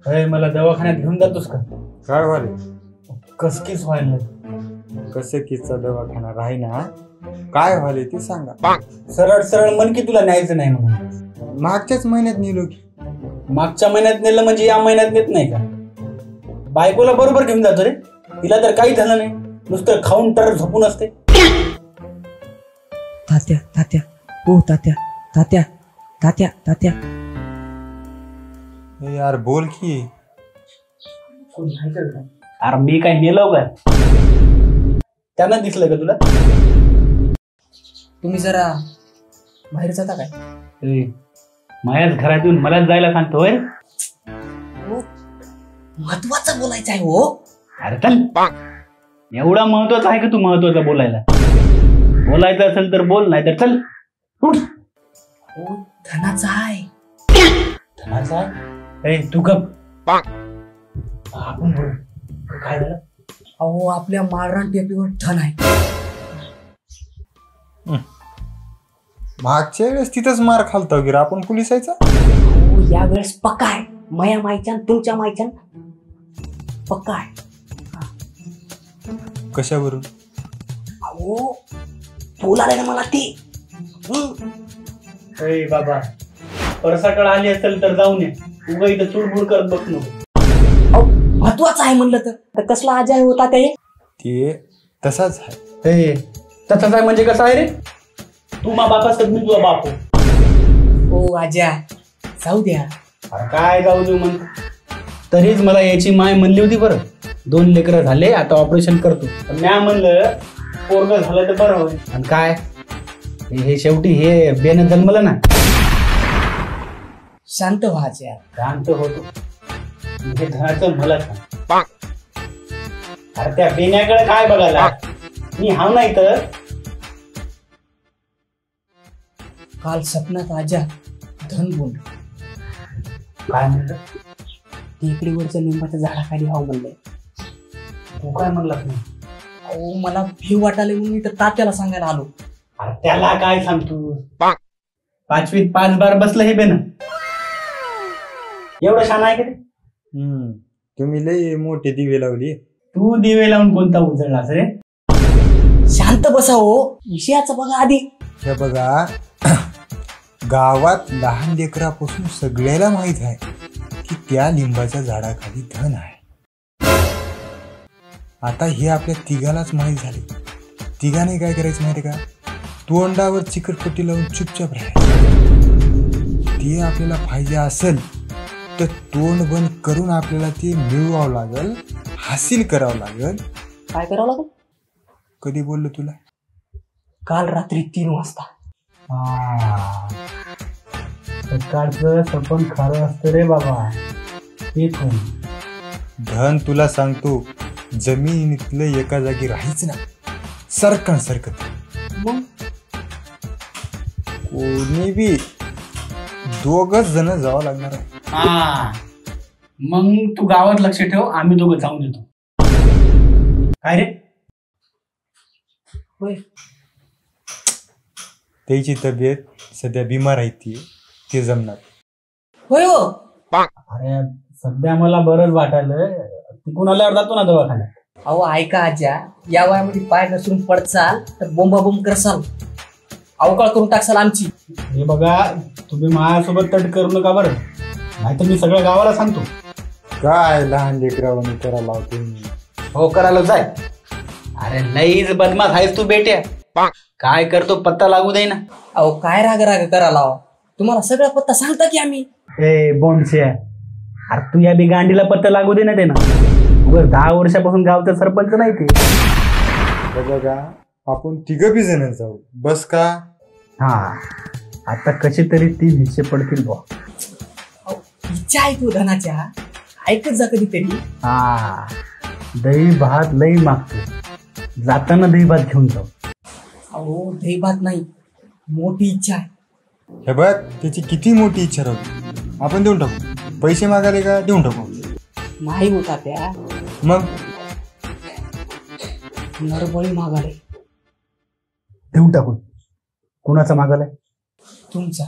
अरे मला दवाखान्यात घेऊन जातोस का? काय व्हाले? कसकीच व्हायला. कसकीचा दवाखाना राही ना, काय व्हाले ते सांगा. सरळ सरळ मन की तुला न्यायचं नाही म्हणून. मागच्याच महिन्यात नेलो की. मागच्या महिन्यात नेलं म्हणजे या महिन्यात नेत नाही का? बायकोला बरोबर घेऊन जातो रे. तिला तर काही झालं नाही, नुसतं खाऊन तर झोपून असते. तात्या तात्या ओ तात्या तात्या तात्या तात्या. यार बोल की. अरे मी काय नेलो का? त्यांना दिसलं का तुला? तुम्ही जरा बाहेर जाता काय? माझ्याच घरातून मलाच जायला सांगतोय. महत्वाचं बोलायचं आहे हो. अरे चल, एवढा महत्वाचा आहे का तू महत्वाचा बोलायला? बोलायचं असेल तर बोल, नाही तर चल उठ. हो धनाचा आहे. धनाचा आहे? तू गप. आपण बोल. काय झालं? अहो आपल्या माळरान टेपीवर धन आहे. मागच्या वेळेस तिथंच मार खालतो गिरा आपण पोलिसायचा. अहो यावेळेस पक्का आहे. माया मायच्यान तुमच्या मायच्यान पक्का आहे. कशावरून? अहो बोलायला ना मला ते. बाबा परसाकडे आली असेल तर जाऊन ये. उगा इथं चुडबुड करत बस नको. महत्वाचं आहे म्हणलं तर कसला आजाय होता ते तसाच आहे. तसंच आहे म्हणजे कसं आहे रे? तू मा बाप असत, मी तुझा बाप हो. ओ आजा जाऊ द्या. अरे काय जाऊ देऊ म्हणतो? तरीच मला याची माय म्हणली होती बरं. 2 लेकरं झाले, आता ऑपरेशन करतो. म्या म्हणलं पोरग झालं तर बरं होईल. आणि काय हे शेवटी हे बेन जन्मलं ना. शांत व्हायच्या. शांत होतो. हे धनाचं मला सांग. अरे त्या बेण्याकडे काय बघायला? मी हाव नाही तर. काल सपनात आजा धन बोल. काय म्हणलं? टेकडीवरच्या लिंबाच्या झाडाखाली हाव म्हणलंय. तू काय म्हणलास नाही? अहो मला भीव वाटायला म्हणून मी तर तात्याला सांगायला आलो. अरे त्याला काय सांगतो? 5वीत 5 बार बसलं हे बेन. एवढं छान आहे का रे? तुम्ही लय मोठे दिवे लावली. तू दिवे लावून कोणता उजळलास रे? शांत बसा हो. विषयाचं बघा आधी. हे बघा, गावात लहान लेकरापासून सगळ्याला माहित आहे की त्या लिंबाच्या झाडाखाली धन आहे. आता हे आपल्या तिघालाच माहित झाले. तिघाने काय करायचं माहिती का? तोंडावर चिकटपट्टी लावून चुपचाप राहायचं. ते आपल्याला पाहिजे असेल तर तोंड बंद करून आपल्याला ते मिळवावं लागल, हासिल करावं लागल. काय करावं लागेल? कधी बोललो तुला? काल रात्री 3 वाजता. सकाळचं सपन खरं असतं रे बाबा. हे कोण? धन तुला सांगतो, जमिनीतलं एका जागी राहायच ना, सरकन सरकत. मग कोणी बी 2 जण जावं लागणार आहे. मग तू गावात लक्ष ठेव, आम्ही दोघं जाऊन येतो. काय रे? होय. त्याची तब्येत सध्या बिमार आहे, ते जमणार. होय हो. अरे सध्या मला बरंच वाटायलं. तिकून आल्यावर जातो ना दवाखान्यात. अहो ऐका आजा, या वयामध्ये पाय घसरून पडचाल तर बोंबा बोंब करसाल, अवकाळ करून टाकसाल आमची. हे बघा, तुम्ही माझ्यासोबत तट करू नका बरं, नाही तर मी सगळ्या गावाला सांगतो. काय लहान लेकरावानी करायला लावतो? हो करायला जाय. अरे लईच बदमाश आहेस तू बेट्या. काय करतो पत्ता लागू दे ना. अहो काय राग राग करा लाव. तुम्हाला सगळा पत्ता सांगता की आम्ही. बोंडचे, अरे तू या बी गांडीला पत्ता लागू दे ना. ते ना 10 वर्षापासून गावचा सरपंच नाही ते. बघा, आपण 3 बी जण जाऊ बस का? आता कशी तरी 3 हिस्से पडतील बुवा. इच्छा आहे तू धनाच्या, ऐकत जा कधीतरी. दही भात लई मागतो, जाताना दही भात घेऊन जाऊ. अहो दही भात नाही, मोठी इच्छा आहे. हे बघ, त्याची किती मोठी इच्छा राहू, आपण देऊन टाकू. पैसे मागायला का देऊन टाकू? नाही होता त्या. मग नरबळी मागाले. देऊन टाकू. कुणाचा मागायला? तुमचा.